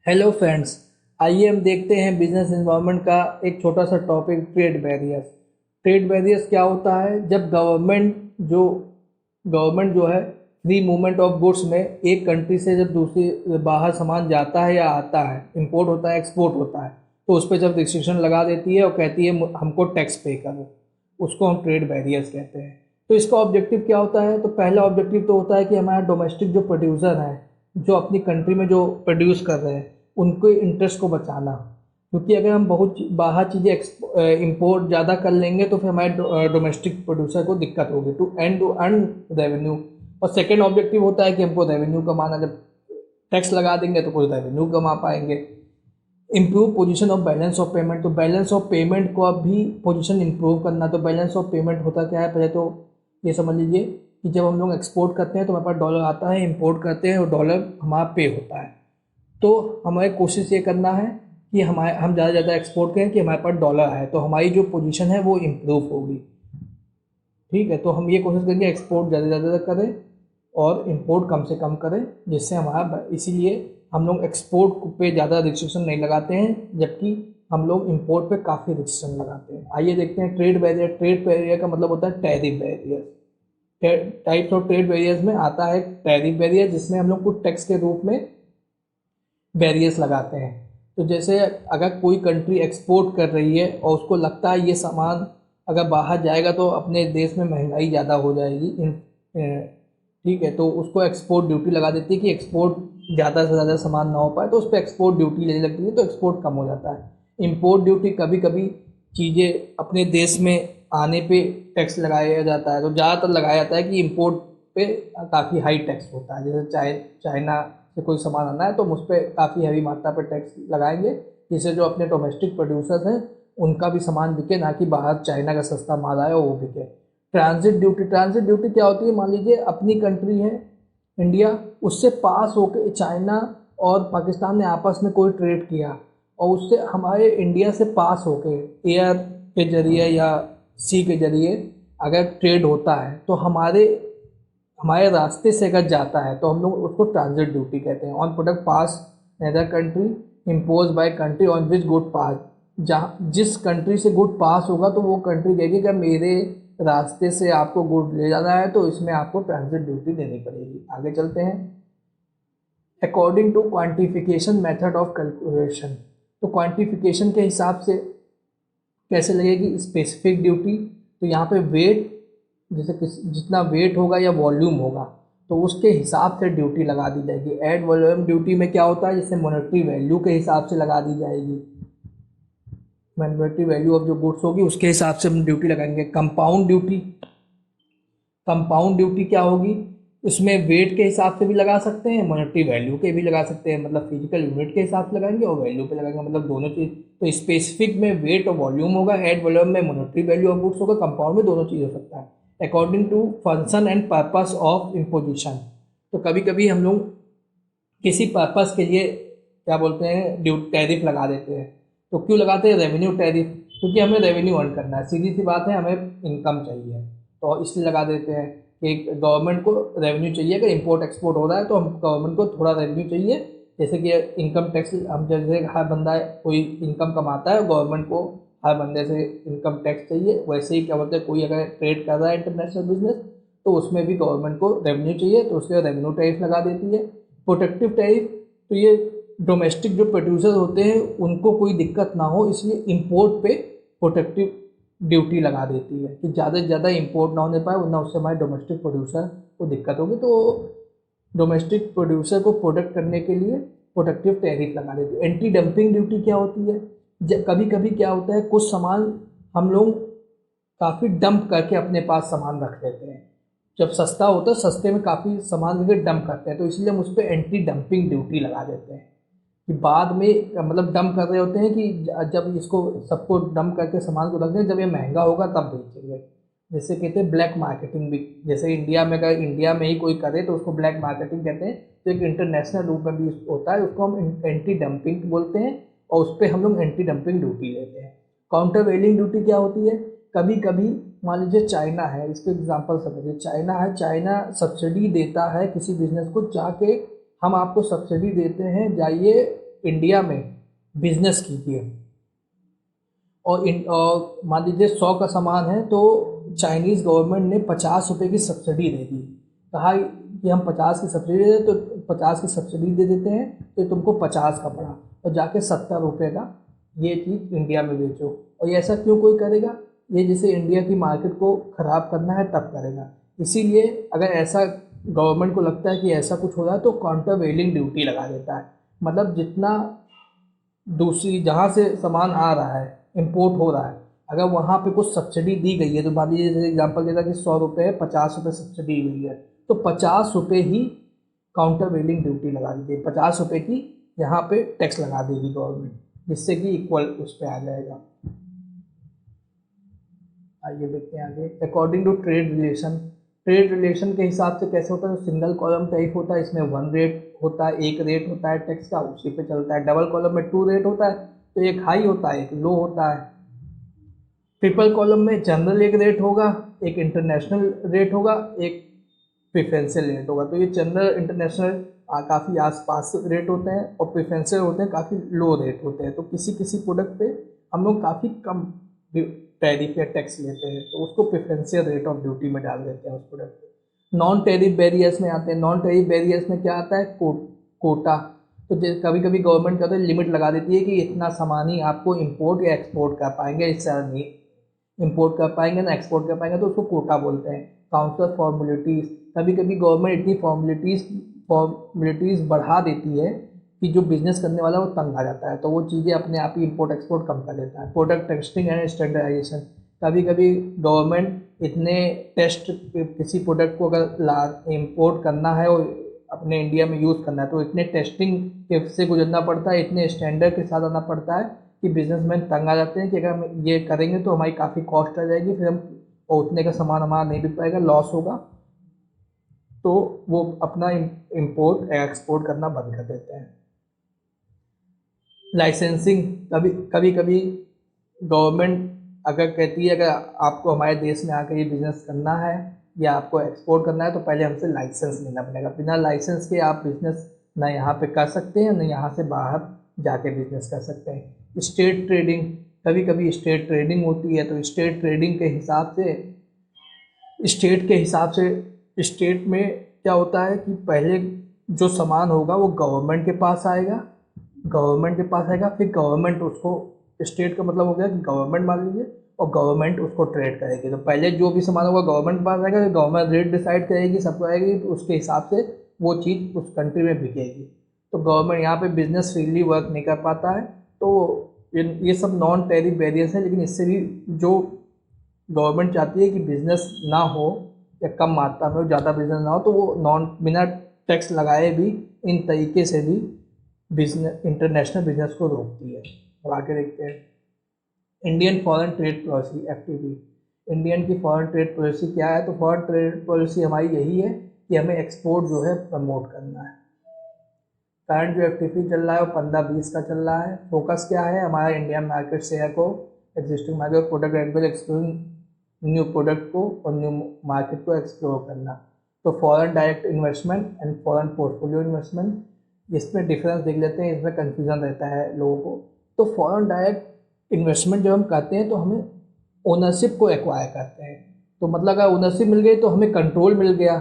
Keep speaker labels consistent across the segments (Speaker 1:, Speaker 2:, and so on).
Speaker 1: Hello friends. आइए हम देखते हैं बिजनेस एनवायरनमेंट का एक छोटा सा topic, trade barriers. Trade barriers क्या होता है? जब गवर्नमेंट जो है फ्री मूवमेंट ऑफ गुड्स में एक कंट्री से जब दूसरी बाहर सामान जाता है या आता है, इंपोर्ट होता है, एक्सपोर्ट होता है, तो उस पर जब रिस्ट्रिक्शन लगा देती है और कहती है हमको टैक्स पे करो, उसको हम ट्रेड बैरियर्स कहते हैं। तो इसका ऑब्जेक्टिव क्या होता है? तो पहला ऑब्जेक्टिव तो होता है कि हमारा डोमेस्टिक जो प्रोड्यूसर है, जो अपनी कंट्री में जो प्रोड्यूस कर रहे हैं, उनको इंटरेस्ट को बचाना। क्योंकि अगर हम बहुत बाहर चीज़ें इंपोर्ट ज़्यादा कर लेंगे तो फिर हमारे डोमेस्टिक प्रोड्यूसर को दिक्कत होगी टू अर्न रेवेन्यू। और सेकेंड ऑब्जेक्टिव होता है कि हमको रेवेन्यू कमाना। जब टैक्स लगा देंगे तो कोई रेवेन्यू कमा पाएंगे। Improve position of balance of payment. तो बैलेंस ऑफ पेमेंट को अब भी पोजीशन इम्प्रूव करना। तो बैलेंस ऑफ पेमेंट होता क्या है? पहले तो ये समझ लीजिए कि जब हम लोग एक्सपोर्ट करते हैं तो हमारे पास डॉलर आता है, इंपोर्ट करते हैं और डॉलर हमारा पे होता है। तो हमारी कोशिश ये करना है कि हम ज़्यादा से ज़्यादा एक्सपोर्ट करें कि हमारे पास डॉलर है, तो हमारी जो पोजीशन है वो इम्प्रूव होगी। ठीक है, तो हम ये कोशिश करेंगे एक्सपोर्ट ज़्यादा से ज़्यादा करें और इंपोर्ट कम से कम करें, जिससे हमारा, इसीलिए हम लोग एक्सपोर्ट पे ज़्यादा रिस्ट्रिक्शन नहीं लगाते हैं, जबकि हम लोग इंपोर्ट पे काफ़ी रिस्ट्रिक्शन लगाते हैं। आइए देखते हैं ट्रेड बैरियर। ट्रेड बैरियर का मतलब होता है tariff barrier. Types of trade barriers में आता है टैरिफ बैरियर, जिसमें हम लोग कुछ टैक्स के रूप में बैरियर्स लगाते हैं। तो जैसे अगर कोई कंट्री एक्सपोर्ट कर रही है और उसको लगता है ये सामान अगर बाहर जाएगा तो अपने देश में महंगाई ज़्यादा हो जाएगी, ठीक है, तो उसको एक्सपोर्ट ड्यूटी लगा देती है कि एक्सपोर्ट ज़्यादा से ज़्यादा सामान ना हो पाए, तो उस पर एक्सपोर्ट ड्यूटी लेने लगती है, तो एक्सपोर्ट कम हो जाता है। इंपोर्ट ड्यूटी, कभी कभी चीज़ें अपने देश में आने पे टैक्स लगाया जाता है, तो ज़्यादातर लगाया जाता है कि इंपोर्ट पे काफ़ी हाई टैक्स होता है। जैसे चाइना से कोई सामान आना है तो हम उस पर काफ़ी हैवी मात्रा पर टैक्स लगाएंगे, जिससे जो अपने डोमेस्टिक प्रोड्यूसर्स हैं उनका भी सामान बिके, ना कि बाहर चाइना का सस्ता माल आया वो बिके। Transit duty. ट्रांजिट ड्यूटी क्या होती है? मान लीजिए अपनी कंट्री है इंडिया, उससे पास होके चाइना और पाकिस्तान ने आपस में कोई ट्रेड किया और उससे हमारे इंडिया से पास होके एयर के जरिए या सी के जरिए अगर ट्रेड होता है, तो हमारे हमारे रास्ते से अगर जाता है तो हम लोग उसको ट्रांजिट ड्यूटी कहते हैं। On product pass other country impose by country on which good पास। जहाँ जिस कंट्री से गुड पास होगा तो वो कंट्री कहेगी कि मेरे रास्ते से आपको गुड ले जाना है तो इसमें आपको ट्रांजिट ड्यूटी देनी पड़ेगी। आगे चलते हैं। According to quantification method of calculation. तो क्वांटिफिकेशन के हिसाब से कैसे लगेगी स्पेसिफिक ड्यूटी? तो यहाँ पे वेट, जैसे जितना वेट होगा या वॉल्यूम होगा तो उसके हिसाब से ड्यूटी लगा दी जाएगी। एड वॉल्यूम ड्यूटी में क्या होता है? जैसे मॉनेटरी वैल्यू के हिसाब से लगा दी जाएगी। मॉनेटरी वैल्यू ऑफ जो गुड्स होगी उसके हिसाब से हम ड्यूटी लगाएंगे। Compound duty. कंपाउंड ड्यूटी क्या होगी? इसमें वेट के हिसाब से भी लगा सकते हैं, मॉनेटरी वैल्यू के भी लगा सकते हैं, मतलब फिजिकल यूनिट के हिसाब से लगाएंगे और वैल्यू पे लगाएंगे, मतलब दोनों चीज़। तो स्पेसिफिक में वेट और वॉल्यूम होगा, एड वॉल्यूम में मॉनेटरी वैल्यू ऑफ गुड्स होगा, कंपाउंड में दोनों चीज़ हो सकता है। According to function and purpose of imposition. तो कभी कभी हम लोग किसी पर्पस के लिए क्या बोलते हैं, टैरिफ लगा देते हैं। तो क्यों लगाते हैं? रेवेन्यू टैरिफ, क्योंकि हमें रेवेन्यू अर्न करना है, सीधी सी बात है, हमें इनकम चाहिए, तो इसलिए लगा देते हैं कि गवर्नमेंट को रेवेन्यू चाहिए। अगर इंपोर्ट एक्सपोर्ट हो रहा है तो हम गवर्नमेंट को थोड़ा रेवेन्यू चाहिए। जैसे कि इनकम टैक्स, हम जैसे हर बंदा कोई इनकम कमाता है, गवर्नमेंट को हर बंदे से इनकम टैक्स चाहिए, वैसे ही क्या बोलते हैं, कोई अगर ट्रेड कर रहा है इंटरनेशनल बिजनेस तो उसमें भी गवर्नमेंट को रेवेन्यू चाहिए, तो उसके रेवेन्यू टैरिफ लगा देती है। प्रोटेक्टिव टैरिफ, तो ये डोमेस्टिक जो प्रोड्यूसर होते हैं उनको कोई दिक्कत ना हो, इसलिए इंपोर्ट पे प्रोटेक्टिव ड्यूटी लगा देती है कि ज़्यादा से ज़्यादा इंपोर्ट ना होने पाए, वरना उससे हमारे डोमेस्टिक प्रोड्यूसर को दिक्कत होगी। तो डोमेस्टिक प्रोड्यूसर को प्रोटेक्ट करने के लिए प्रोटेक्टिव टैरिफ लगा देती है। एंटी डंपिंग ड्यूटी क्या होती है? कभी कभी क्या होता है, कुछ सामान हम लोग काफ़ी डंप करके अपने पास सामान रख लेते हैं। जब सस्ता होता है, सस्ते में काफ़ी सामान लेके डंप करते हैं, तो इसलिए हम उस पर एंटी डंपिंग ड्यूटी लगा देते हैं कि बाद में, मतलब डंप कर रहे होते हैं कि जब इसको सबको डंप करके सामान को रख दें, जब ये महंगा होगा तब बेचेंगे। जैसे कहते हैं ब्लैक मार्केटिंग भी। जैसे इंडिया में, अगर इंडिया में ही कोई करे तो उसको ब्लैक मार्केटिंग कहते हैं। तो एक इंटरनेशनल रूप में भी होता है, उसको हम एंटी डंपिंग बोलते हैं और उस पर हम लोग एंटी डंपिंग ड्यूटी लेते हैं। काउंटर वेलिंग ड्यूटी क्या होती है? कभी कभी मान लीजिए चाइना है, इसको एग्जांपल समझिए, चाइना है, चाइना सब्सिडी देता है किसी बिजनेस को, जाके हम आपको सब्सिडी देते हैं, जाइए इंडिया में बिजनेस कीजिए और मान लीजिए 100 का सामान है तो चाइनीज़ गवर्नमेंट ने 50 रुपये की सब्सिडी दे दी, कहा कि हम 50 की सब्सिडी दे तो 50 की सब्सिडी दे देते हैं तो तुमको 50 का पड़ा और जाके 70 रुपये का ये चीज़ इंडिया में बेचो। और ये ऐसा क्यों कोई करेगा? ये जिसे इंडिया की मार्केट को ख़राब करना है तब करेगा। इसीलिए अगर ऐसा गवर्नमेंट को लगता है कि ऐसा कुछ हो रहा है तो काउंटर वेलिंग ड्यूटी लगा देता है। मतलब जितना दूसरी जहाँ से सामान आ रहा है, इंपोर्ट हो रहा है, अगर वहाँ पे कुछ सब्सिडी दी गई है तो मान लीजिए जैसे एग्जाम्पल देता कि 100 रुपये 50 रुपये सब्सिडी दी गई है तो 50 रुपये ही काउंटर वेलिंग ड्यूटी लगा दी गई, 50 रुपये की यहाँ पे टैक्स लगा देगी गवर्नमेंट, जिससे कि इक्वल उस पर आ जाएगा। आइए देखते हैं आगे। अकॉर्डिंग टू ट्रेड रिलेशन के हिसाब से कैसे होता है? तो सिंगल कॉलम टाइप होता है, इसमें 1 रेट होता है, एक रेट होता है टैक्स का, उसी पे चलता है। डबल कॉलम में 2 रेट होता है, तो एक हाई होता है एक लो होता है। ट्रिपल कॉलम में जनरल एक रेट होगा, एक इंटरनेशनल रेट होगा, एक प्रेफरेंशियल रेट होगा। तो ये जनरल इंटरनेशनल काफ़ी आसपास रेट होते हैं और प्रेफरेंशियल होते हैं काफ़ी लो रेट होते हैं। तो किसी किसी प्रोडक्ट पे हम लोग काफ़ी कम टैरिफ या टैक्स लेते हैं तो उसको प्रेफरेंशियल रेट ऑफ ड्यूटी में डाल देते हैं उस प्रोडक्ट पे। नॉन टैरिफ बैरियर्स में आते हैं। नॉन टैरिफ बैरियर्स में क्या आता है? कोटा। तो कभी कभी गवर्नमेंट का तो लिमिट लगा देती है कि इतना सामान ही आपको इंपोर्ट या एक्सपोर्ट कर पाएंगे, इससे नहीं इंपोर्ट कर पाएंगे ना एक्सपोर्ट कर पाएंगे, तो उसको कोटा बोलते हैं। काउंटर फॉर्मेलिटीज़, कभी कभी गवर्नमेंट इतनी फॉर्मेलिटीज़ बढ़ा देती है कि जो बिज़नेस करने वाला है वो तंग आ जाता है, तो वो चीज़ें अपने आप ही इंपोर्ट एक्सपोर्ट कम कर देता है। प्रोडक्ट टेस्टिंग एंड स्टैंडर्डाइजेशन, कभी कभी गवर्नमेंट इतने टेस्ट किसी प्रोडक्ट को अगर इंपोर्ट करना है और अपने इंडिया में यूज़ करना है तो इतने टेस्टिंग के से गुजरना पड़ता है, इतने स्टैंडर्ड के साथ आना पड़ता है कि बिजनेसमैन तंग आ जाते हैं कि अगर हम ये करेंगे तो हमारी काफ़ी कॉस्ट आ जाएगी, फिर हम उतने का सामान हमारा नहीं बिक पाएगा, लॉस होगा, तो वो अपना इंपोर्ट एक्सपोर्ट करना बंद कर देते हैं। लाइसेंसिंग, कभी कभी गवर्नमेंट अगर कहती है अगर आपको हमारे देश में आकर ये बिज़नेस करना है या आपको एक्सपोर्ट करना है तो पहले हमसे लाइसेंस लेना पड़ेगा। बिना लाइसेंस के आप बिज़नेस ना यहाँ पे कर सकते हैं ना यहाँ से बाहर जाके बिज़नेस कर सकते हैं। स्टेट ट्रेडिंग, कभी कभी स्टेट ट्रेडिंग होती है, तो स्टेट ट्रेडिंग के हिसाब से स्टेट में क्या होता है कि पहले जो सामान होगा वो गवर्नमेंट के पास आएगा, फिर गवर्नमेंट उसको, स्टेट का मतलब हो गया कि गवर्नमेंट मान लीजिए, और गवर्नमेंट उसको ट्रेड करेगी। तो पहले जो भी सामान होगा गवर्नमेंट के पास आएगा, गवर्नमेंट रेट डिसाइड करेगी, सबको आएगी, तो उसके हिसाब से वो चीज़ उस कंट्री में बिकेगी। तो गवर्नमेंट यहाँ पे बिजनेस फ्रीली वर्क नहीं कर पाता है। तो ये सब नॉन टैरिफ बैरियर्स है, लेकिन इससे भी जो गवर्नमेंट चाहती है कि बिज़नेस ना हो या कम मात्रा में हो, ज़्यादा बिजनेस ना हो, तो वो बिना टैक्स लगाए भी इन तरीके से भी बिजनेस, इंटरनेशनल बिजनेस को रोकती है। और आगे देखते हैं Indian foreign trade policy, FTP। Indian की फॉरेन ट्रेड पॉलिसी क्या है? तो फॉरेन ट्रेड पॉलिसी हमारी यही है कि हमें एक्सपोर्ट जो है प्रमोट करना है। करंट जो FTP चल रहा है वो 15-20 का चल रहा है। फोकस क्या है? हमारा इंडियन मार्केट शेयर को, existing market product and exploring new product को और न्यू मार्केट को एक्सप्लोर करना। तो foreign direct investment and foreign portfolio investment, इसमें डिफरेंस देख लेते हैं, इसमें कन्फ्यूज़न रहता है लोगों को। तो फॉरेन डायरेक्ट इन्वेस्टमेंट जब हम करते हैं तो हमें ओनरशिप को एक्वायर करते हैं। तो मतलब अगर ओनरशिप मिल गई तो हमें कंट्रोल मिल गया।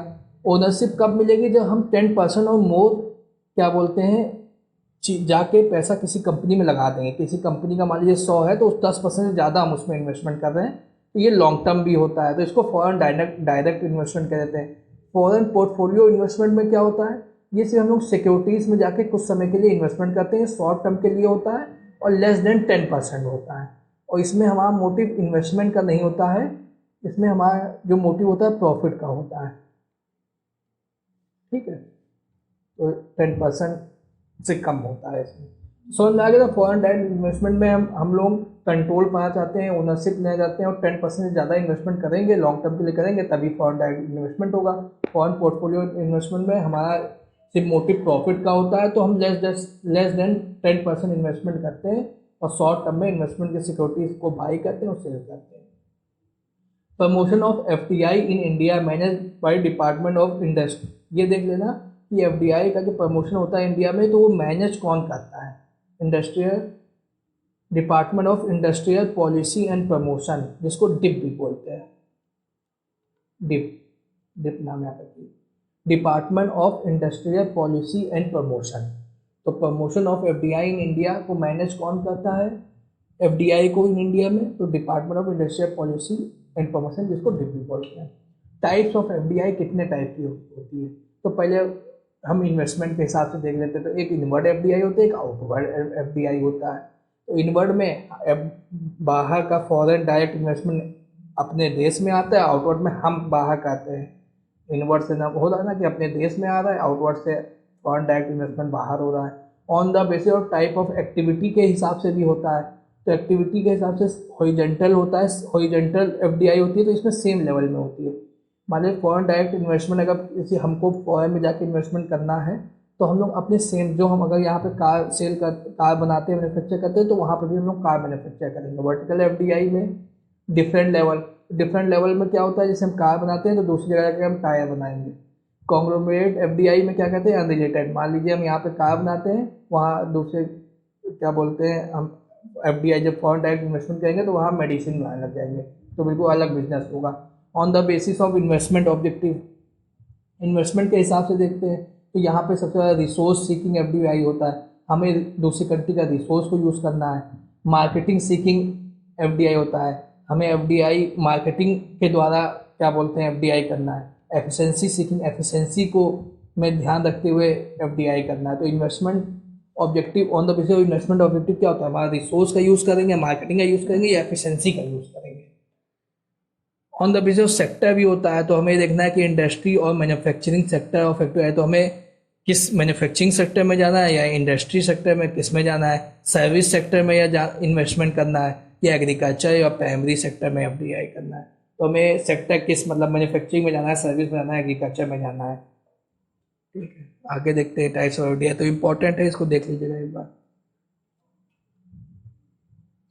Speaker 1: ओनरशिप कब मिलेगी? जब हम 10% और मोर क्या बोलते हैं जाके पैसा किसी कंपनी में लगा देंगे। किसी कंपनी का मान लीजिए 100 है तो उस 10% से ज़्यादा हम उसमें इन्वेस्टमेंट कर रहे हैं, तो ये लॉन्ग टर्म भी होता है, तो इसको फॉरेन डायरेक्ट इन्वेस्टमेंट कह देते हैं। फॉरेन पोर्टफोलियो इन्वेस्टमेंट में क्या होता है? ये सिर्फ हम लोग सिक्योरिटीज़ में जाके कुछ समय के लिए इन्वेस्टमेंट करते हैं, शॉर्ट टर्म के लिए होता है और लेस देन 10% होता है। और इसमें हमारा मोटिव इन्वेस्टमेंट का नहीं होता है, इसमें हमारा जो मोटिव होता है प्रॉफिट का होता है। ठीक है, तो 10% से कम होता है इसमें। समझ में आ गया? फॉरेन डायरेक्ट इन्वेस्टमेंट में हम लोग कंट्रोल पाना चाहते हैं, ओनरशिप लेना चाहते हैं और 10% से ज़्यादा इन्वेस्टमेंट करेंगे, लॉन्ग टर्म के लिए करेंगे, तभी फॉरेन डायरेक्ट इन्वेस्टमेंट होगा। फॉरेन पोर्टफोलियो इन्वेस्टमेंट में हमारा सिर्फ मोटिव प्रॉफिट का होता है, तो हम लेस देन 10% इन्वेस्टमेंट करते हैं और शॉर्ट टर्म में इन्वेस्टमेंट की सिक्योरिटीज को बाई करते हैं और सेल करते हैं। Promotion of FDI in India manage by department of industry. ये देख लेना कि FDI का जो प्रमोशन होता है इंडिया में तो वो मैनेज कौन करता है? Industrial department of industrial policy and promotion, जिसको डिप भी बोलते हैं, डिप डिप नाम याद रखिए, department of industrial policy and promotion. तो promotion of FDI in India को मैनेज कौन करता है, एफडीआई को इन इंडिया में, तो department of industrial policy and promotion, जिसको डिप भी बोलते हैं। टाइप्स ऑफ एफडीआई कितने टाइप की होती है, तो पहले हम इन्वेस्टमेंट के हिसाब से देख लेते हैं। तो एक इनवर्ड एफडीआई होता है, एक आउटवर्ड एफडीआई होता है। तो इनवर्ड में बाहर का फॉरेन डायरेक्ट इन्वेस्टमेंट अपने देश में आता है, आउटवर्ड में हम बाहर का आते हैं। इनवर्ड से ना हो रहा है ना कि अपने देश में आ रहा है, आउटवर्ड से फॉरेन डायरेक्ट इन्वेस्टमेंट बाहर हो रहा है। On the basis of type of activity के हिसाब से भी होता है। तो एक्टिविटी के हिसाब से हॉरिजॉन्टल होता है, हॉरिजॉन्टल एफडीआई होती है, तो इसमें सेम लेवल में होती है। मान लीजिए फॉरेन डायरेक्ट इन्वेस्टमेंट, अगर किसी हमको फॉरेन में जाके इन्वेस्टमेंट करना है, तो हम लोग अपने सेम, जो हम अगर यहाँ पे कार बनाते हैं, मैन्युफैक्चर करते हैं, तो वहाँ पर भी हम लोग कार मैन्युफैक्चर करेंगे। वर्टिकल एफडीआई में डिफरेंट लेवल में क्या होता है, जैसे हम कार बनाते हैं तो दूसरी जगह जाकर हम टायर बनाएंगे। कॉन्ग्लोमरेट एफडीआई में क्या कहते हैं, अनरिलेटेड। मान लीजिए हम यहाँ पे कार बनाते हैं, वहाँ दूसरे क्या बोलते हैं, हम एफडीआई जब फॉरेन डायरेक्ट इन्वेस्टमेंट करेंगे तो वहाँ मेडिसिन बनाने लग जाएंगे, तो बिल्कुल अलग बिजनेस होगा। On the basis of investment objective, investment के हिसाब से देखते हैं, तो यहाँ पे सबसे ज़्यादा रिसोर्स सीकिंग एफडीआई होता है, हमें दूसरी कंट्री का रिसोर्स को यूज़ करना है। मार्केटिंग सीकिंग एफडीआई होता है, हमें एफडीआई मार्केटिंग के द्वारा क्या बोलते हैं एफडीआई करना है। एफिशिएंसी सीकिंग, एफिशिएंसी को में ध्यान रखते हुए एफडीआई करना है। तो investment objective, on the basis of investment objective क्या होता है, हमारा रिसोर्स का यूज़ करेंगे, मार्केटिंग का यूज़ करेंगे, या एफिशिएंसी का यूज़ करेंगे। On the basis of sector भी होता है, तो हमें देखना है कि इंडस्ट्री और मैन्युफैक्चरिंग सेक्टर ऑफ फैक्टर है, तो हमें किस मैन्युफैक्चरिंग सेक्टर में जाना है, या इंडस्ट्री सेक्टर में किस में जाना है, सर्विस सेक्टर में या इन्वेस्टमेंट करना है, या एग्रीकल्चर या प्राइमरी सेक्टर में एफडीआई करना है। तो हमें सेक्टर किस, मतलब मैन्युफैक्चरिंग में जाना है, सर्विस में जाना है, एग्रीकल्चर में जाना है। ठीक है, आगे देखते हैं टाइप्स ऑफ एफडीआई, तो इंपॉर्टेंट है, इसको देख लीजिएगा एक बार।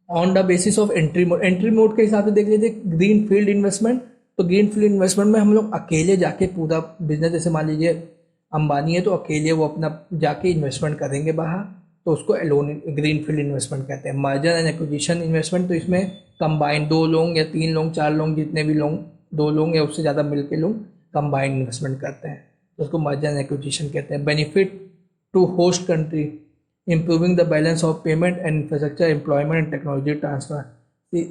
Speaker 1: On the basis of entry mode के हिसाब से देख लीजिए, ग्रीन फील्ड इन्वेस्टमेंट। तो ग्रीन फील्ड इन्वेस्टमेंट में हम लोग अकेले जाके पूरा बिजनेस, जैसे मान लीजिए अंबानी है, तो अकेले वो अपना जाके इन्वेस्टमेंट करेंगे बाहर, तो उसको एलोन ग्रीन फील्ड इन्वेस्टमेंट कहते हैं। मर्जर एंड एक्विजिशन इन्वेस्टमेंट, तो इसमें कंबाइन 2 लोग या 3 लोग 4 लोग, जितने भी लोग, 2 लोग या उससे ज़्यादा मिलके लोग कंबाइन इन्वेस्टमेंट करते हैं, तो उसको मर्जर एंड एक्विजिशन कहते हैं। Benefit to host country, improving the balance of payment and infrastructure, employment and technology transfer.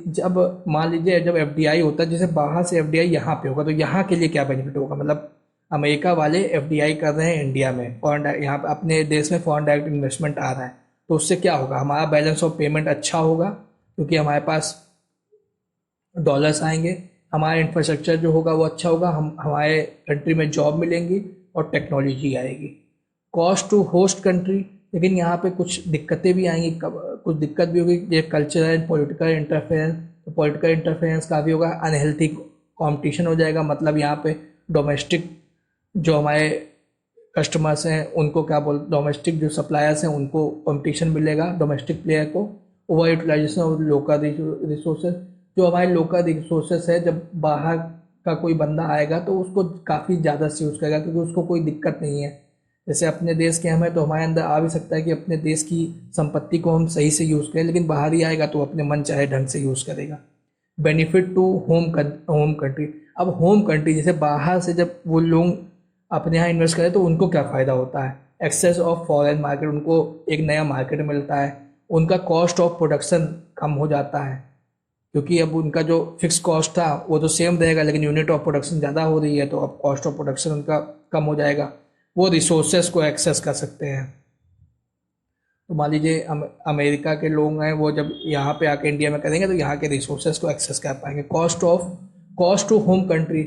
Speaker 1: जब मान लीजिए जब एफडीआई होता है, जैसे बाहर से एफडीआई यहाँ पे होगा, तो यहाँ के लिए क्या बेनिफिट होगा, मतलब अमेरिका वाले एफडीआई कर रहे हैं इंडिया में, फॉरेन यहाँ पे अपने देश में फॉरेन डायरेक्ट इन्वेस्टमेंट आ रहा है, तो उससे क्या होगा, हमारा बैलेंस ऑफ पेमेंट अच्छा होगा, क्योंकि हमारे पास डॉलर्स आएंगे, हमारा इंफ्रास्ट्रक्चर जो होगा वो अच्छा होगा, हमारे कंट्री में जॉब मिलेंगी और टेक्नोलॉजी आएगी। कॉस्ट टू होस्ट कंट्री, लेकिन यहाँ पे कुछ दिक्कतें भी आएंगी, कुछ दिक्कत भी होगी, ये कल्चरल एंड पॉलिटिकल इंटरफेरेंस। तो पॉलिटिकल इंटरफेरेंस काफ़ी होगा, अनहेल्थी कंपटीशन हो जाएगा, मतलब यहाँ पे डोमेस्टिक जो हमारे कस्टमर्स हैं उनको क्या बोल, डोमेस्टिक जो सप्लायर्स हैं उनको कंपटीशन मिलेगा डोमेस्टिक प्लेयर को। Over utilisation of local resources, जो हमारे लोकल रिसोर्सेज है, जब बाहर का कोई बंदा आएगा तो उसको काफ़ी ज़्यादा से यूज़ करेगा, क्योंकि उसको कोई दिक्कत नहीं है। जैसे अपने देश के हम हैं तो हमारे अंदर आ भी सकता है कि अपने देश की संपत्ति को हम सही से यूज़ करें, लेकिन बाहर ही आएगा तो अपने मन चाहे ढंग से यूज़ करेगा। बेनिफिट टू होम कंट्री, अब होम कंट्री जैसे बाहर से जब वो लोग अपने यहाँ इन्वेस्ट करें तो उनको क्या फ़ायदा होता है, एक्सेस ऑफ फॉरेन मार्केट, उनको एक नया मार्केट मिलता है, उनका कॉस्ट ऑफ प्रोडक्शन कम हो जाता है, क्योंकि अब उनका जो फिक्स कॉस्ट था वो तो सेम रहेगा, लेकिन यूनिट ऑफ प्रोडक्शन ज़्यादा हो रही है, तो अब कॉस्ट ऑफ प्रोडक्शन उनका कम हो जाएगा, वो रिसोर्सेज को एक्सेस कर सकते हैं। तो मान लीजिए अमेरिका के लोग हैं, वो जब यहाँ पे आके इंडिया में करेंगे तो यहाँ के रिसोर्सेज को एक्सेस कर पाएंगे। Cost to home country,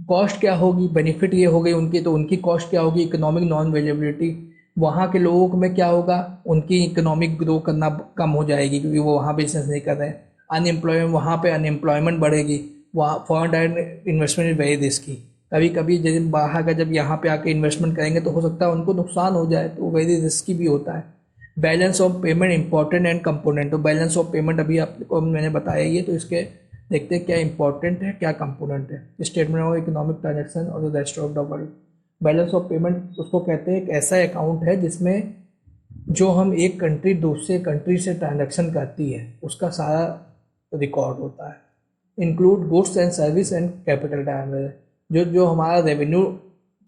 Speaker 1: cost क्या होगी, बेनिफिट ये हो गई उनकी, तो उनकी कॉस्ट क्या होगी, इकोनॉमिक नॉन अवेलेबिलिटी, वहाँ के लोगों में क्या होगा, उनकी इकोनॉमिक ग्रो करना कम हो जाएगी, क्योंकि वो वहाँ बिजनेस नहीं कर रहे हैं। अनएम्प्लॉयमेंट, वहाँ पे अनएम्प्लॉयमेंट बढ़ेगी, वहाँ foreign direct investment is very risky, कभी कभी जैसे बाहर का जब यहाँ पे आके इन्वेस्टमेंट करेंगे तो हो सकता है उनको नुकसान हो जाए, तो वेरी रिस्की भी होता है। Balance of payment important and component, तो बैलेंस ऑफ पेमेंट अभी आपको मैंने बताया ही है, तो इसके देखते हैं क्या इंपॉर्टेंट है क्या कंपोनेंट है। स्टेटमेंट ऑफ इकोनॉमिक ट्रांजेक्शन और the rest of the world, balance of payment उसको कहते हैं एक ऐसा अकाउंट है जिसमें जो हम एक कंट्री दूसरे कंट्री से ट्रांजैक्शन करती है उसका सारा रिकॉर्ड होता है। Include goods and service and capital transfer, जो जो हमारा रेवेन्यू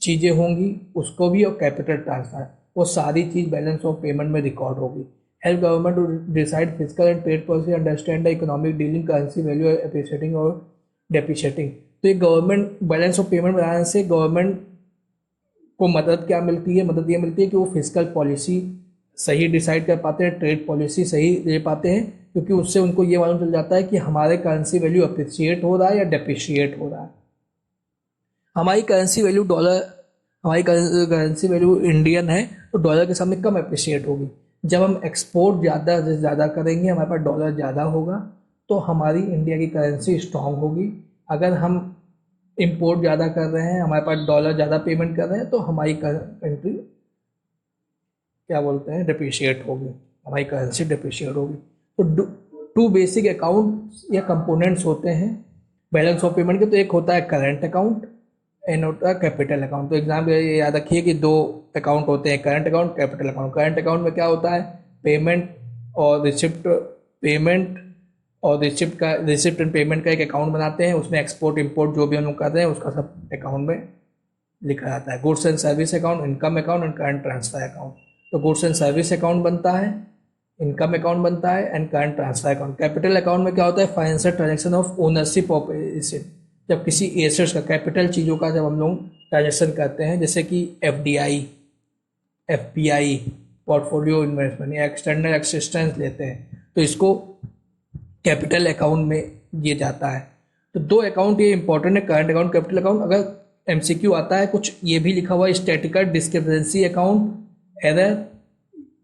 Speaker 1: चीज़ें होंगी उसको भी, और कैपिटल ट्रांसफर, वो सारी चीज़ बैलेंस ऑफ पेमेंट में रिकॉर्ड होगी। Help government to decide physical and trade policy, understand the economic dealing, currency value appreciating और डेप्रिशिएटिंग। तो ये गवर्नमेंट बैलेंस ऑफ पेमेंट बनाने से गवर्नमेंट को मदद क्या मिलती है? मदद ये मिलती है कि वो फिजिकल पॉलिसी सही डिसाइड कर पाते हैं, ट्रेड पॉलिसी सही ले पाते हैं, क्योंकि उससे उनको ये मालूम चल जाता है कि हमारे करेंसी वैल्यू अप्रिशिएट हो रहा है या डेप्रिशिएट हो रहा है। हमारी करेंसी वैल्यू डॉलर, हमारी करेंसी वैल्यू इंडियन है तो डॉलर के सामने कम अप्रिशिएट होगी। जब हम एक्सपोर्ट ज़्यादा से ज़्यादा करेंगे, हमारे पास डॉलर ज़्यादा होगा, तो हमारी इंडिया की करेंसी स्ट्रांग होगी। अगर हम इंपोर्ट ज़्यादा कर रहे हैं, हमारे पास डॉलर ज़्यादा पेमेंट कर रहे हैं, तो हमारी कंट्री क्या बोलते हैं, डिप्रिशिएट होगी, हमारी करेंसी डिप्रिशिएट होगी। तो टू बेसिक अकाउंट या कंपोनेंट्स होते हैं बैलेंस ऑफ पेमेंट के। तो एक होता है करंट अकाउंट, एंड होता है कैपिटल अकाउंट। तो एग्जाम ये याद रखिए कि दो अकाउंट होते हैं, current account, capital account. Current account में क्या होता है, पेमेंट और रिसिप्ट, पेमेंट और रिसिप्ट एंड पेमेंट का एक अकाउंट बनाते हैं, उसमें एक्सपोर्ट इंपोर्ट जो भी हम लोग कर रहे हैं उसका सब अकाउंट में लिखा जाता है। Goods and service account, income account and current transfer account. तो गुड्स एंड सर्विस अकाउंट बनता है, इनकम अकाउंट बनता है and current transfer account. Capital account में क्या होता है, financial transaction of ownership of asset. जब किसी एसेट्स का, कैपिटल चीज़ों का जब हम लोग ट्रांजेक्शन करते हैं, जैसे कि एफडीआई, एफपीआई, पोर्टफोलियो इन्वेस्टमेंट या एक्सटर्नल असिस्टेंस लेते हैं, तो इसको कैपिटल अकाउंट में दिए जाता है। तो दो अकाउंट ये इंपॉर्टेंट है, करंट अकाउंट, कैपिटल अकाउंट। अगर एमसीक्यू आता है कुछ ये भी लिखा हुआ है, statistical discrepancy account, error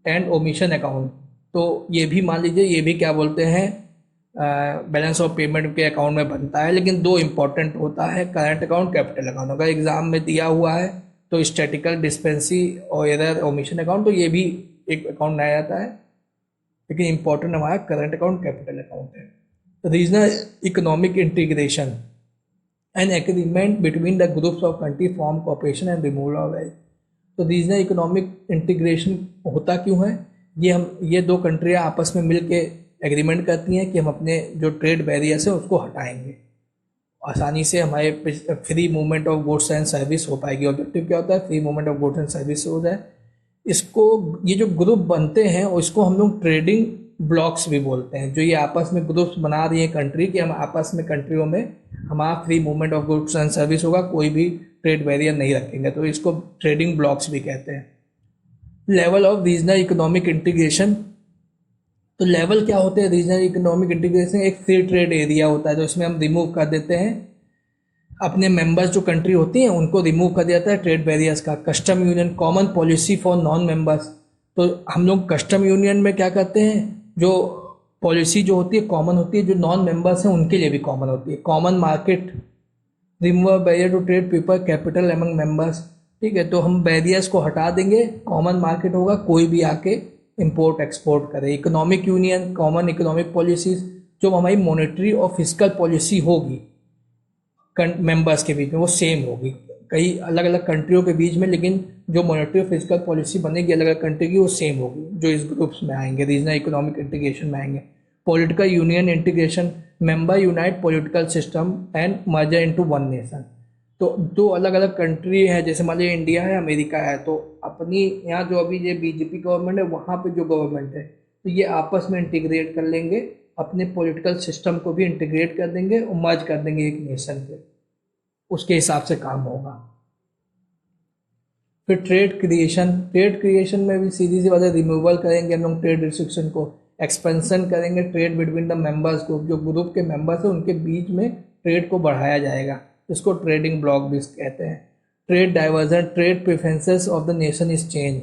Speaker 1: and omission account, तो ये भी मान लीजिए, ये भी क्या बोलते हैं, बैलेंस ऑफ पेमेंट के अकाउंट में बनता है। लेकिन दो इंपॉर्टेंट होता है, करंट अकाउंट, कैपिटल अकाउंट। अगर एग्जाम में दिया हुआ है तो स्टैटिकल डिस्पेंसी और एरर ओमिशन अकाउंट, तो ये भी एक अकाउंट नया आता है, लेकिन इंपॉर्टेंट हमारा करंट अकाउंट, कैपिटल अकाउंट है। Regional economic integration, an agreement between the groups of country form cooperation and removal of wealth. तो रीजनल इकोनॉमिक इंटीग्रेशन होता क्यों है? ये दो कंट्रियाँ आपस में मिल के एग्रीमेंट करती हैं कि हम अपने जो ट्रेड बैरियर्स हैं उसको हटाएंगे, आसानी से हमारे free movement of goods and service हो पाएगी। ऑब्जेक्टिव क्या होता है, free movement of goods and service हो जाए। इसको, ये जो ग्रुप बनते हैं और इसको हम लोग ट्रेडिंग ब्लॉक्स भी बोलते हैं। जो ये आपस में ग्रुप्स बना रही है कंट्री, कि हम आपस में कंट्रियों में हमारा free movement of goods and service होगा, कोई भी ट्रेड बैरियर नहीं रखेंगे, तो इसको ट्रेडिंग ब्लॉक्स भी कहते हैं। Level of regional economic integration, तो लेवल क्या होते हैं रीजनल इकोनॉमिक इंटीग्रेशन? एक फ्री ट्रेड एरिया होता है, तो इसमें हम रिमूव कर देते हैं अपने मेंबर्स, जो कंट्री होती हैं उनको रिमूव कर दिया जाता है ट्रेड बैरियर्स का। Custom union, common policy for non members, तो हम लोग कस्टम यूनियन में क्या करते हैं, जो पॉलिसी जो होती है कॉमन होती है, जो नॉन मेंबर्स हैं उनके लिए भी कॉमन होती है। Common market, remove barrier to trade people capital among members, ठीक है, तो हम बैरियर्स को हटा देंगे, कॉमन मार्केट होगा, कोई भी आके इंपोर्ट एक्सपोर्ट करे। Economic union, common economic policies, जो हमारी मॉनेटरी और फिजिकल पॉलिसी होगी मेंबर्स के बीच में वो सेम होगी, कई अलग अलग कंट्रियों के बीच में, लेकिन जो मॉनेटरी और फिजिकल पॉलिसी बनेगी अलग अलग कंट्री की वो सेम होगी, जो इस ग्रुप्स में आएंगे, रीजनल इकोनॉमिक इंटीग्रेशन में आएंगे। Political union integration, member unite political system and merger into one nation. तो दो अलग अलग कंट्री है, जैसे मान लीजिए इंडिया है, अमेरिका है, तो अपनी यहाँ जो अभी ये बीजेपी गवर्नमेंट है, वहाँ पे जो गवर्नमेंट है, तो ये आपस में इंटीग्रेट कर लेंगे, अपने पॉलिटिकल सिस्टम को भी इंटीग्रेट कर देंगे और मर्ज कर देंगे एक नेशन पे, उसके हिसाब से काम होगा। फिर ट्रेड क्रिएशन, ट्रेड क्रिएशन में भी सीधी सी बात है, रिमूवल करेंगे हम लोग ट्रेड रिस्ट्रिक्शन को, एक्सपेंशन करेंगे ट्रेड बिटवीन द मेंबर्स को, जो ग्रुप के मेंबर्स हैं उनके बीच में ट्रेड को बढ़ाया जाएगा, इसको ट्रेडिंग ब्लॉक भी कहते हैं। Trade diversion, trade preferences of the nation is change,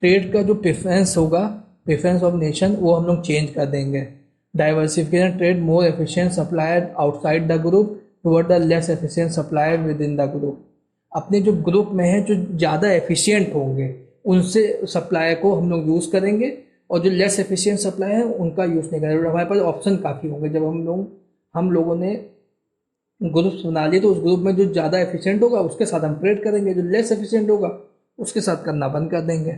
Speaker 1: trade का जो प्रेफरेंस होगा, प्रेफरेंस ऑफ नेशन, वो हम लोग चेंज कर देंगे। Diversification, trade more efficient supplier outside the group toward the less efficient supplier with in the group. अपने जो ग्रुप में है जो ज़्यादा एफिशिएंट होंगे उनसे सप्लायर को हम लोग यूज़ करेंगे, और जो लेस एफिशिएंट सप्लायर है उनका यूज़ नहीं करेंगे। हमारे पास ऑप्शन काफ़ी होंगे, जब हम लोगों ने ग्रुप्स बना लिए, तो उस ग्रुप में जो ज़्यादा एफिशिएंट होगा उसके साथ हम ट्रेड करेंगे, जो लेस एफिशिएंट होगा उसके साथ करना बंद कर देंगे।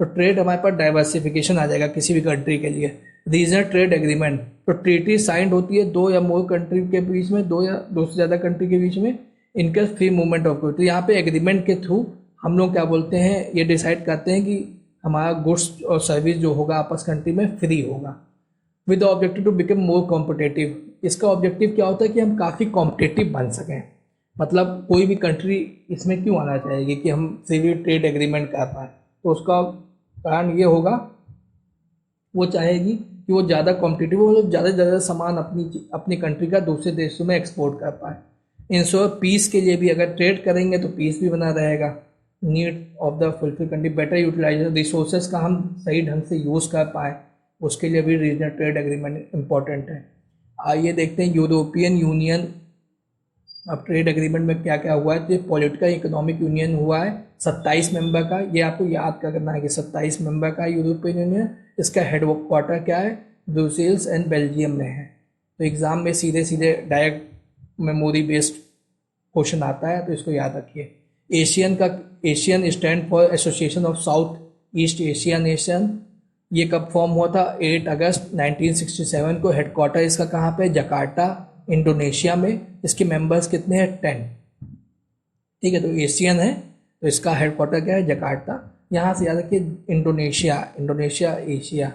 Speaker 1: तो ट्रेड हमारे पास डाइवर्सिफिकेशन आ जाएगा किसी भी कंट्री के लिए। रीजनल ट्रेड एग्रीमेंट, तो ट्रीटी साइंड होती है दो या मोर कंट्री के बीच में, दो या दो से ज़्यादा कंट्री के बीच में, इनके फ्री मूवमेंट ऑफ गुड्स। तो यहाँ पे एग्रीमेंट के थ्रू हम लोग क्या बोलते हैं, ये डिसाइड करते हैं कि हमारा गुड्स और सर्विस जो होगा आपस कंट्री में फ्री होगा, with the objective to become more competitive. इसका ऑब्जेक्टिव क्या होता है कि हम काफ़ी कॉम्पिटेटिव बन सकें। मतलब कोई भी कंट्री इसमें क्यों आना चाहेगी कि हम फ्री ट्रेड एग्रीमेंट कर पाएँ, तो उसका कारण ये होगा, वो चाहेगी कि वो ज़्यादा कॉम्पिटिटिव हो, मतलब ज़्यादा से ज़्यादा सामान अपनी कंट्री का दूसरे देशों में एक्सपोर्ट कर पाए। इंश्योर पीस के लिए भी अगर ट्रेड करेंगे तो पीस भी बना रहेगा। Need of the fulfil country, better utilisation resources का हम सही ढंग से यूज़ कर पाए, उसके लिए भी रीजनल ट्रेड एग्रीमेंट इंपॉर्टेंट है। आइए देखते हैं यूरोपियन यूनियन अब ट्रेड एग्रीमेंट में क्या क्या हुआ है। तो पॉलिटिकल इकोनॉमिक यूनियन हुआ है 27 मेंबर का, ये आपको याद करना है कि 27 मेंबर का यूरोपियन यूनियन। इसका हेड क्वार्टर क्या है, ब्रुसेल्स एंड बेल्जियम में है। तो एग्जाम में सीधे सीधे डायरेक्ट मेमोरी बेस्ड क्वेश्चन आता है, तो इसको याद रखिए। Asian stand for association of south east Asia nation, ये कब फॉर्म हुआ था, 8 अगस्त 1967 को। हेडक्वार्टर इसका कहाँ पे, जकार्ता इंडोनेशिया में। इसके मेंबर्स कितने हैं, 10। ठीक है, तो एशियन है तो इसका हेडक्वार्टर क्या है, जकार्ता। यहाँ से याद रखिए इंडोनेशिया एशिया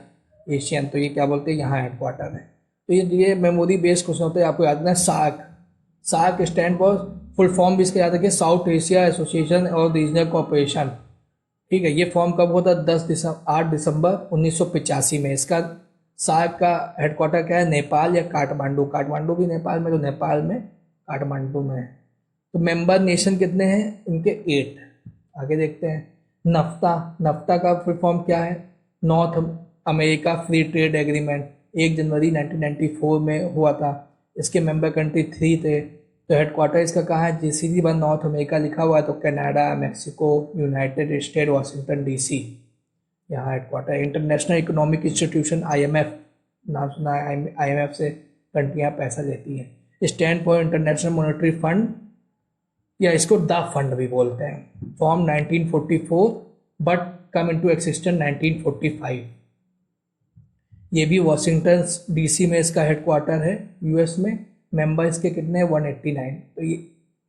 Speaker 1: एशियन, तो ये क्या बोलते हैं, यहाँ हेडक्वार्टर है। तो ये मेमोरी बेस्ड क्वेश्चन होते हैं, आपको याद रखना है। SAARC stand for, full form भी इसका याद रखिए, साउथ एशिया एसोसिएशन और रीजनल कॉपरेशन। ठीक है, ये फॉर्म कब हुआ था, 8 दिसंबर 1985 में। इसका सार्क का हेडक्वार्टर क्या है, नेपाल या काठमांडू। काठमांडू भी नेपाल में, तो नेपाल में काठमांडू में है। तो मेंबर नेशन कितने हैं इनके, 8। आगे देखते हैं। नफ्ता का फुल फॉर्म क्या है, north America free trade agreement, 1 जनवरी 1994 में हुआ था। इसके मेंबर कंट्री 3 थे। तो हेडक्वार्टर इसका कहाँ है, जीसीसी वन नॉर्थ अमेरिका लिखा हुआ है, तो Canada, Mexico, United State, Washington DC, यहाँ headquarter. International economic institution IMF, नाम सुना है, IMF से कंट्रियाँ पैसा लेती हैं। Stand for international monetary fund, या इसको द फंड भी बोलते हैं। Form 1944 but come into existence 1945। ये भी वाशिंगटन डीसी में इसका हेडक्वार्टर है, यूएस में। मेंबर इसके कितने हैं, 189। तो ये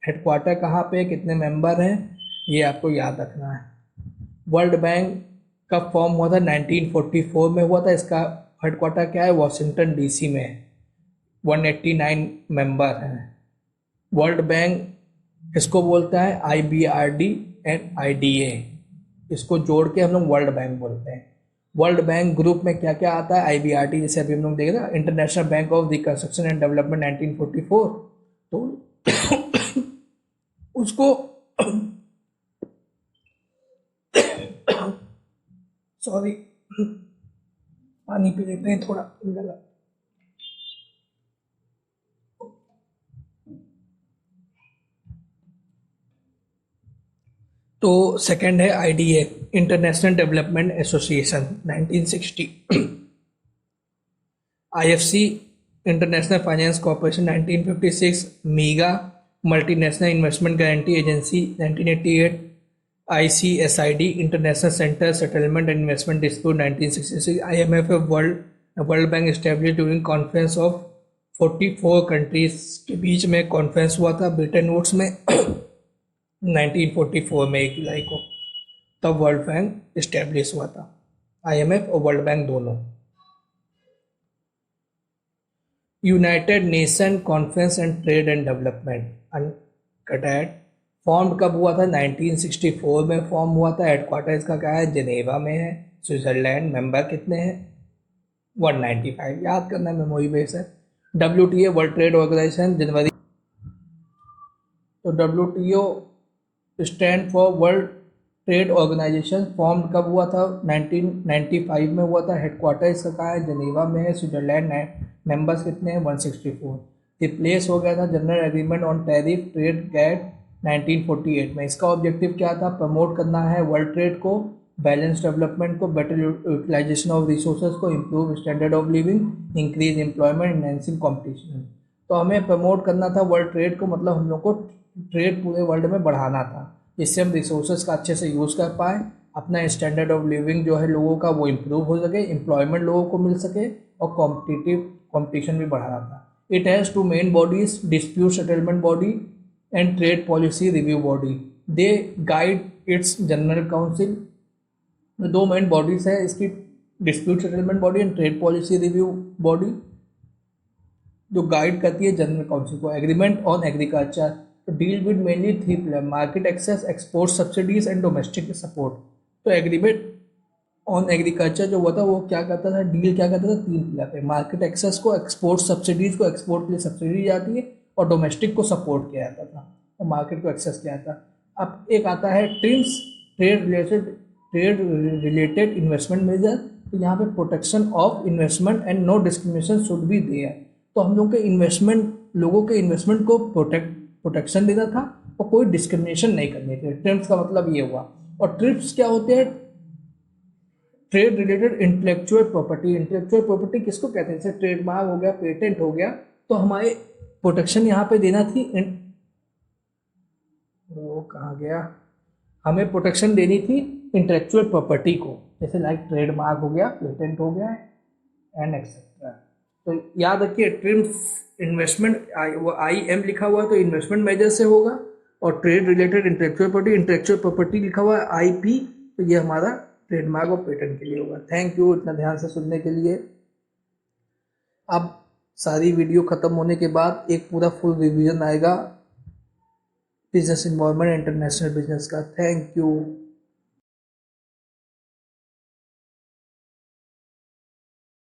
Speaker 1: हेडक्वार्टर कहाँ पे है, कितने मेंबर हैं, ये आपको याद रखना है। वर्ल्ड बैंक कब फॉर्म हुआ था, 1944 में हुआ था। इसका हेडक्वार्टर क्या है, वाशिंगटन डीसी में है। 189 मेंबर हैं। वर्ल्ड बैंक इसको बोलता है IBRD एंड IDA, इसको जोड़ के हम लोग वर्ल्ड बैंक बोलते हैं। वर्ल्ड बैंक ग्रुप में क्या क्या आता है, IBRD जैसे अभी हम लोग देख रहे हैं, international bank of reconstruction and development 1944, तो उसको सॉरी पानी पी लेते हैं थोड़ा गला। तो सेकंड है IDA, international development association 1960। IFC, international finance corporation 1956। मीगा, multinational investment guarantee agency 1988। ICSID, international centre settlement and investment dispute 1966। IMF, world bank establish during conference of 44 countries के बीच में कॉन्फ्रेंस हुआ था ब्रिटेन वुड्स में 1944 में 1 जुलाई को, तब world bank establish हुआ था। IMF और वर्ल्ड बैंक दोनों। United Nation conference and trade and development UNCTAD form कब हुआ था, 1964 में फॉर्म हुआ था। हेडक्वार्टर इसका क्या है, जिनेवा में है, स्विट्जरलैंड। मेंबर कितने हैं, 195, याद करना है, मेमोरी बेस है। WTO, वर्ल्ड ट्रेड ऑर्गेनाइजेशन, जनवरी। तो WTO stand for world trade organisation, form कब हुआ था, 1995 में हुआ था। हेडक्वार्टर इसका कहाँ है, जिनेवा में है, स्विट्जरलैंड। मेंबर्स कितने हैं, 164। रिप्लेस हो गया था general agreement on tariff trade GATT 1948 में। इसका ऑब्जेक्टिव क्या था, प्रमोट करना है वर्ल्ड ट्रेड को, बैलेंस डेवलपमेंट को, बेटर यूटिलाइजेशन ऑफ रिसोर्सेज को, improve standard of living, increase employment, enhancing competition. तो हमें प्रमोट करना था वर्ल्ड ट्रेड को, मतलब हम लोग को ट्रेड पूरे वर्ल्ड में बढ़ाना था, इससे हम रिसोर्सेज का अच्छे से यूज़ कर पाएँ, अपना स्टैंडर्ड ऑफ लिविंग जो है लोगों का वो इम्प्रूव हो सके, एम्प्लॉयमेंट लोगों को मिल सके और कॉम्पिटिशन भी बढ़ा था। It has two main bodies, dispute settlement body and trade policy review body. They guide its general council. दो मेन बॉडीज है इसकी, dispute settlement body and trade policy review body, जो गाइड करती है जनरल काउंसिल को। Agreement on agriculture तो deal with mainly three pillar, market access, export subsidies and domestic support. तो agreement on agriculture जो हुआ था वो क्या करता था, डील क्या करता था, तीन पिलर पे, मार्केट एक्सेस को, एक्सपोर्ट सब्सिडीज को, एक्सपोर्ट के लिए सब्सिडी जाती है, और डोमेस्टिक को सपोर्ट किया जाता था और मार्केट को एक्सेस किया जाता। अब एक आता है TRIMs, trade related investment measure. तो यहाँ पे protection of investment and no discrimination should be there. तो हम लोग के इन्वेस्टमेंट, लोगों के इन्वेस्टमेंट को प्रोटेक्शन देना था और कोई डिस्क्रिमिनेशन नहीं करनी थी। ट्रिम्स का मतलब ये हुआ। और ट्रिप्स क्या होते हैं, trade related intellectual property. Intellectual property किसको कहते हैं, जैसे ट्रेडमार्क हो गया, पेटेंट हो गया, तो हमारे प्रोटेक्शन यहाँ पे देना थी। वो कहाँ गया, हमें प्रोटेक्शन देनी थी इंटेलेक्चुअल प्रॉपर्टी को, जैसे लाइक ट्रेडमार्क हो गया, पेटेंट हो गया एंड एक्सेट्रा। तो याद रखिए ट्रिम्स इन्वेस्टमेंट, वो IM लिखा हुआ है तो इन्वेस्टमेंट मेजर से होगा, और ट्रेड रिलेटेड इंटेलेक्चुअल प्रॉपर्टी लिखा हुआ है IP, तो ये हमारा ट्रेडमार्क और पेटेंट के लिए होगा। थैंक यू इतना ध्यान से सुनने के लिए। अब सारी वीडियो ख़त्म होने के बाद एक पूरा फुल रिवीजन आएगा बिजनेस इन्वायरमेंट इंटरनेशनल बिजनेस का। Thank you.